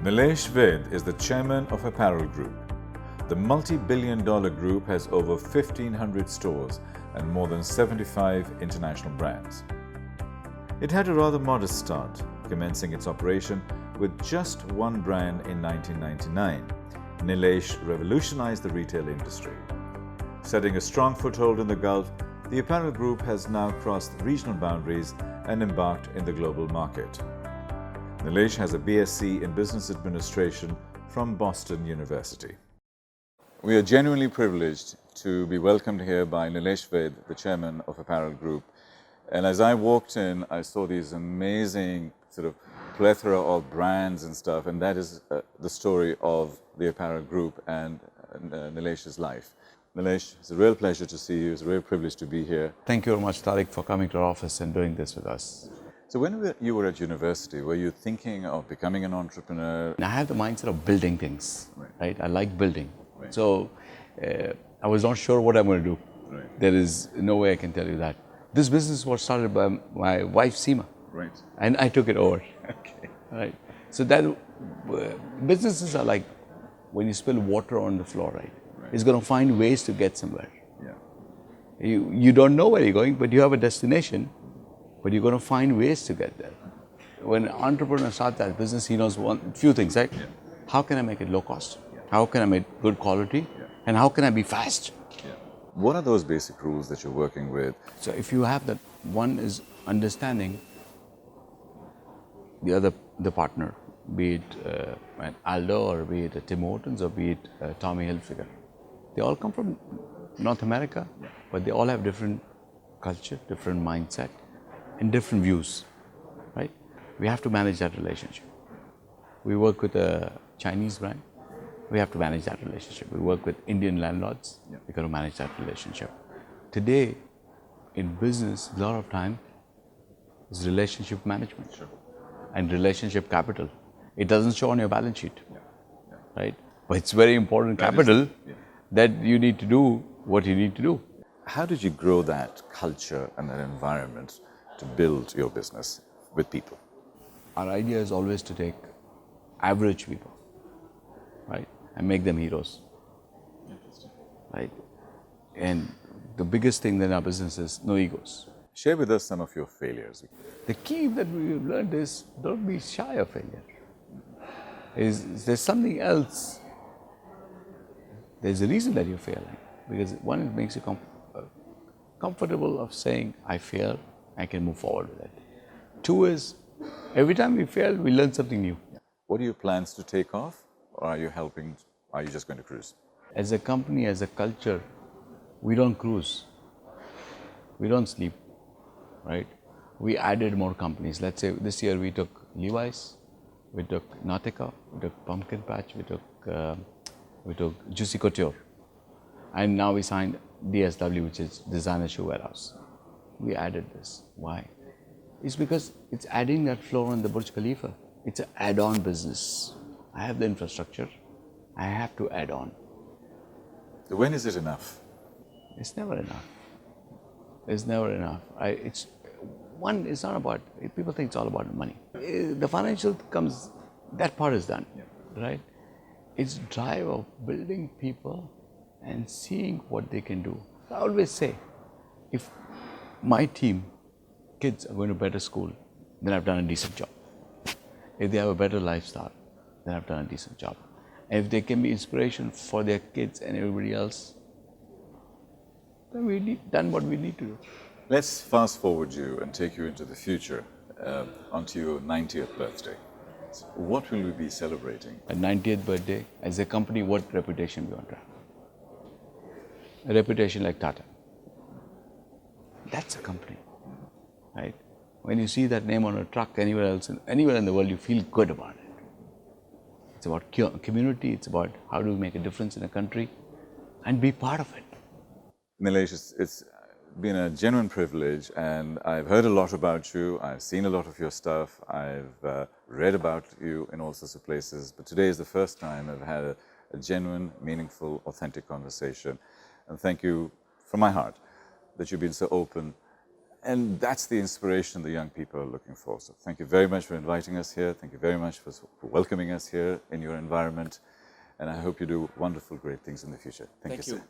Nilesh Ved is the chairman of Apparel Group. The multi-billion-dollar group has over 1,500 stores and more than 75 international brands. It had a rather modest start, commencing its operation with just one brand in 1999. Nilesh revolutionized the retail industry. Setting a strong foothold in the Gulf, the Apparel Group has now crossed regional boundaries and embarked in the global market. Nilesh has a BSc in Business Administration from Boston University. We are genuinely privileged to be welcomed here by Nilesh Ved, the chairman of Apparel Group. And as I walked in, I saw these amazing sort of plethora of brands and stuff, and that is the story of the Apparel Group and Nilesh's life. Nilesh, it's a real pleasure to see you. It's a real privilege to be here. Thank you very much, Tariq, for coming to our office and doing this with us. So when you were at university, were you thinking of becoming an entrepreneur? I have the mindset of building things, right? I like building. Right. So I was not sure what I'm going to do. Right. There is no way I can tell you that. This business was started by my wife, Seema. Right. And I took it over. Okay. Right. So that businesses are like when you spill water on the floor, right? It's going to find ways to get somewhere. Yeah. You don't know where you're going, but you have a destination, but you're going to find ways to get there. When an entrepreneur starts that business, he knows few things, right? Yeah. How can I make it low cost? Yeah. How can I make good quality? Yeah. And how can I be fast? Yeah. What are those basic rules that you're working with? So if you have that, one is understanding the partner, be it an Aldo or be it a Tim Hortons or be it Tommy Hilfiger. They all come from North America, but they all have different culture, different mindset, and different views, right? We have to manage that relationship. We work with a Chinese brand, we have to manage that relationship. We work with Indian landlords, we got to manage that relationship. Today, in business, a lot of time is relationship management and relationship capital. It doesn't show on your balance sheet, right? But it's very important capital that you need to do what you need to do. How did you grow that culture and that environment to build your business with people? Our idea is always to take average people, right, and make them heroes. Interesting. Right? And the biggest thing in our business is no egos. Share with us some of your failures. The key that we've learned is don't be shy of failure. Is there's something else. There's a reason that you're failing. Because one, it makes you comfortable of saying, I fail, I can move forward with it. Two is, every time we fail, we learn something new. What are your plans to take off? Or are you just going to cruise? As a company, as a culture, we don't cruise. We don't sleep, right? We added more companies. Let's say this year we took Levi's, we took Nautica, we took Pumpkin Patch, we took Juicy Couture. And now we signed DSW, which is Designer Shoe Warehouse. We added this. Why? It's because it's adding that floor on the Burj Khalifa. It's an add-on business. I have the infrastructure. I have to add on. When is it enough? It's never enough. It's never enough. It's not about, people think it's all about money. The financial comes, that part is done, right? It's drive of building people and seeing what they can do. I always say, if my team, kids are going to better school, then I've done a decent job. If they have a better lifestyle, then I've done a decent job. And if they can be inspiration for their kids and everybody else, then we've done what we need to do. Let's fast forward you and take you into the future, onto your 90th birthday. So what will we be celebrating? A 90th birthday, as a company, what reputation we want to have? A reputation like Tata. That's a company, right? When you see that name on a truck anywhere else, anywhere in the world, you feel good about it. It's about community, it's about how do we make a difference in a country and be part of it. Nilesh, it's been a genuine privilege, and I've heard a lot about you. I've seen a lot of your stuff. I've read about you in all sorts of places. But today is the first time I've had a genuine, meaningful, authentic conversation. And thank you from my heart that you've been so open And that's the inspiration the young people are looking for. So thank you very much for inviting us here. Thank you very much for welcoming us here in your environment. And I hope you do wonderful, great things in the future. Thank you, sir.